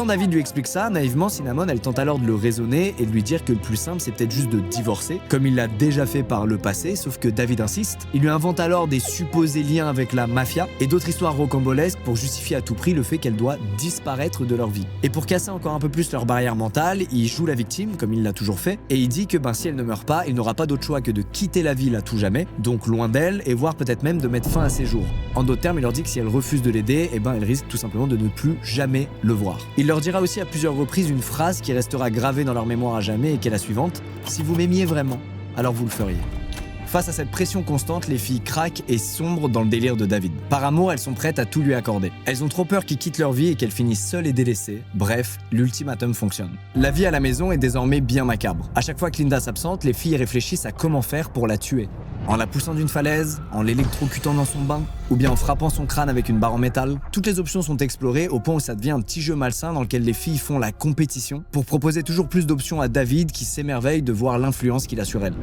David lui explique ça, naïvement, Cinnamon, elle tente alors de le raisonner et de lui dire que le plus simple, c'est peut-être juste de divorcer, comme il l'a déjà fait par le passé, sauf que David insiste. Il lui invente alors des supposés liens avec la mafia et d'autres histoires rocambolesques pour justifier à tout prix le fait qu'elle doit disparaître de leur vie. Et pour casser encore un peu plus leur barrière mentale, il joue la victime, comme il l'a toujours fait, et il dit que si elle ne meurt pas, il n'aura pas d'autre choix que de quitter la ville à tout jamais, donc loin d'elle, et voire peut-être même de mettre fin à ses jours. En d'autres termes, il leur dit que si elle refuse de l'aider, elle risque tout simplement de ne plus jamais le voir. Il leur dira aussi à plusieurs reprises une phrase qui restera gravée dans leur mémoire à jamais et qui est la suivante: si vous m'aimiez vraiment, alors vous le feriez. Face à cette pression constante, les filles craquent et sombrent dans le délire de David. Par amour, elles sont prêtes à tout lui accorder. Elles ont trop peur qu'il quitte leur vie et qu'elles finissent seules et délaissées. Bref, l'ultimatum fonctionne. La vie à la maison est désormais bien macabre. À chaque fois que Linda s'absente, les filles réfléchissent à comment faire pour la tuer. En la poussant d'une falaise, en l'électrocutant dans son bain, ou bien en frappant son crâne avec une barre en métal. Toutes les options sont explorées au point où ça devient un petit jeu malsain dans lequel les filles font la compétition pour proposer toujours plus d'options à David qui s'émerveille de voir l'influence qu'il a sur elle.